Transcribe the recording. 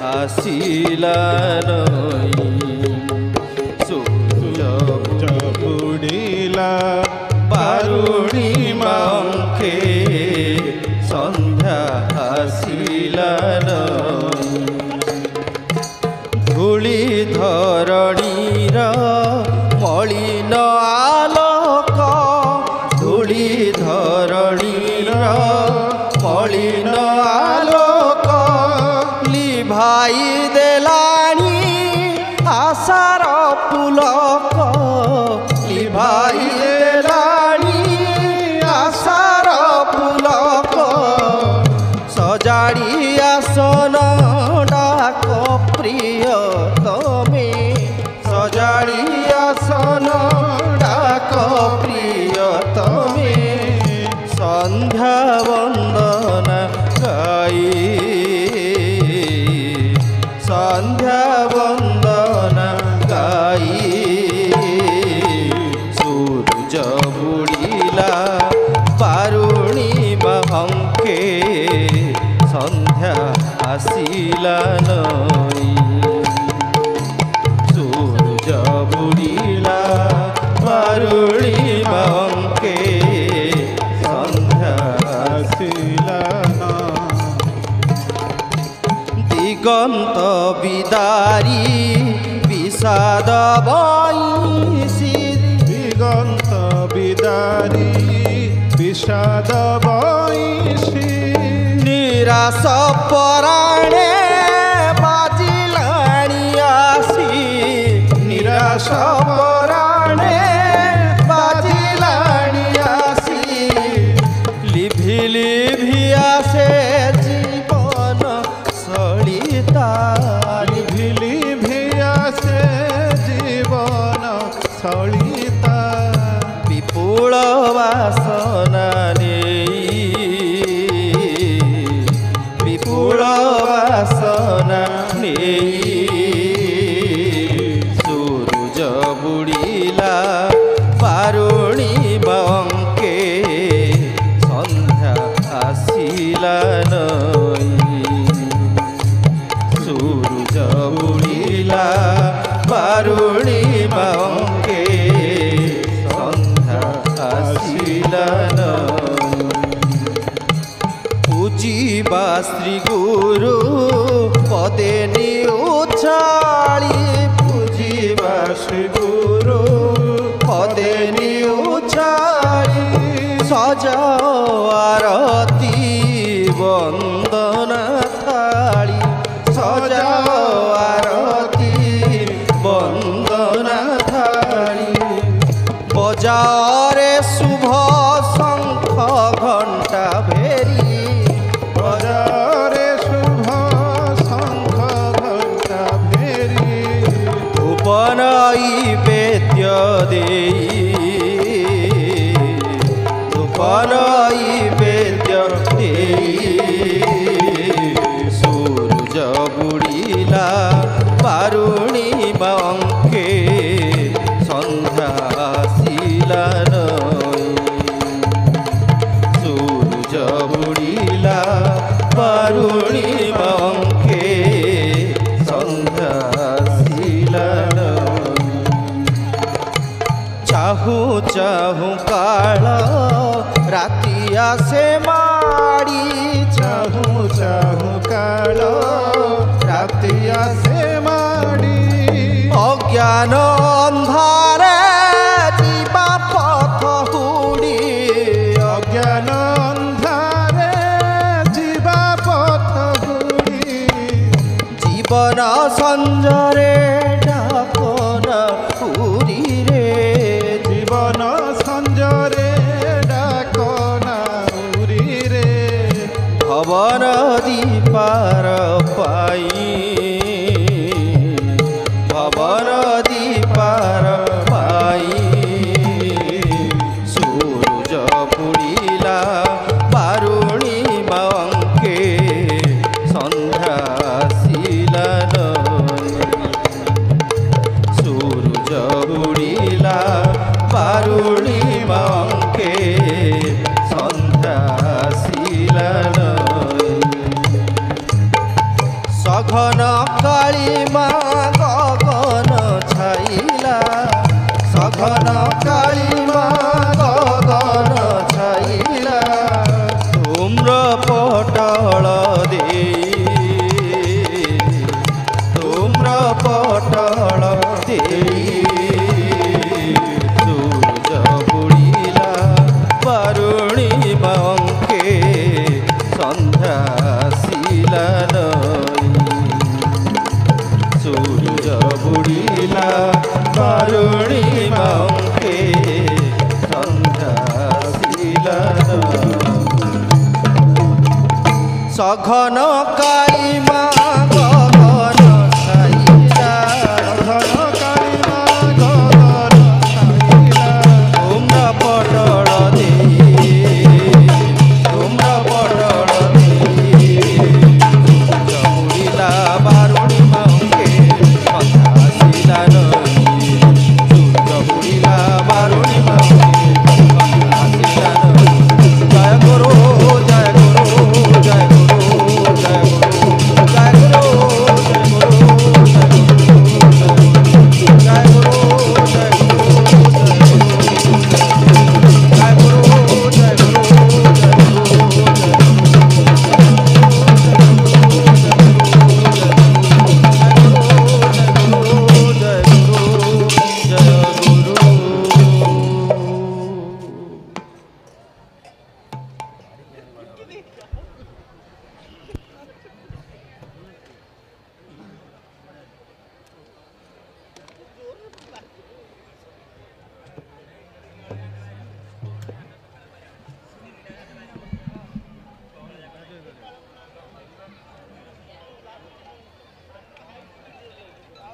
ଆସିଲା ନଈ ସୂର୍ଯ୍ୟ ବୁଡ଼ିଲା ବାରୁଣିମା ଅଙ୍କେ ସନ୍ଧ୍ୟା ଆସିଲା ନଈ ଧୂଳି ଧରଣୀର ମଳିନ ଆଲୋକ ଧୂଳି ଧରଣୀର ମଳିନ ଆଲୋକ ଲିଭାଇ ଦେଲାଣି ଆଶାର ପୁଲକ ଲିଭାଇ ଦେଲାଣି ଆଶାର ପୁଲକ ସଜାଡ଼ି ଆସନ ଡାକ ପ୍ରିୟ ତମେ ସଜାଡ଼ି ଆସନ ଡାକ ପ୍ରିୟ ତମେ ସନ୍ଧ୍ୟା ବନ୍ଦନା ଗାଇ ସନ୍ଧ୍ୟା ବନ୍ଦନା ଗାଇ ସୂର୍ଯ୍ୟ ବୁଡ଼ିଲା ବାରୁଣିମା ଅଙ୍କେ ସନ୍ଧ୍ୟା ଆସିଲା ନଈ ସୂର୍ଯ୍ୟ ବୁଡ଼ିଲା ବାରୁଣିମା ଅଙ୍କେ ସନ୍ଧ୍ୟା ଆସିଲା ଦିଗନ୍ତ ବିଦାରୀ বিষাদ বইশি দিগন্ত বিদারী বিষাদ বইশি নিরাশ পরাণে বাজিলাণি আসি নিরাশ পরাণে বাজিলাণি আসি লিভি লিভি আসে জীবন সলিতা লিভি লিভি আসে জীবন সলিতা বিপুল বাসনা নেই বিপুল বাসনা নেই সূর্য বুড়িলা বারুণীমা অঙ্কে সন্ধ্যা আসিলা নই সূর্য বুড়িলা বারুণীমা অঙ্কে সন্ধ্যা আসিলা নই পূজিবা শ্রী গুরু পদে নিউছাড়ি পূজিবা শ্রী গুরু পদে নিউছাড়ি সজাও আরতি বন্দনা থাড়ি সজাও আরতি বন্দনা থাড়ি বজাও রে শুভ শঙ্খ ঘণ্টা ভেরি বজারে শুভ শঙ্খ ঘণ্টা ভেরি উপনই বেদ্য দেই উপনই বেদ্য দেই সূর্য বুড়িলা বারুণীমা অঙ্কে সন্ধ্যা আসিলা নই সূর্য বুড়িলা বারুণীমা অঙ্কে সন্ধ্যা আসিলা নই চাহু চাহু কাল রাতি আসে মাড়ি চাহু চাহু কাল রাতি আসে মাড়ি অজ্ঞান অন্ধারে ଯିବା পথ হুড়ি অজ্ঞান অন্ধারে ଯିବା পথ হুড়ি জীবন সঞ্জরে ডাকন পুরীরে জীবন সঞ্জরে ডাকনা উরিরে ভবন দীপার পাই ভবন দীপার পাই সূর্য বুড়িলা বারুণীমা অঙ্কে সন্ধ্যা আসিলা নই সূর্য বুড়িলা বারুণীমা অঙ্কে সন্ধ্যা আসিলা নই সঘন কালিমা গগন ছাইলা সঘন কালিমা গগন ছাইলা ধূম্র পটল দেই ধূম্র পটল দেই সূর্য বুড়িলা বারুণী বাঙ্কে সন্ধ্যা শিলা সূর্য বুড়িলা বারুণী বাঙ্কে সন্ধ্যা শিলা সঘন কালিমা গগন ছাইলা ঘন কালিমা গগন ছাইলা ধূম্র পটল দেই ধূম্র পটল দেই সূর্য বুড়িলা বারুণী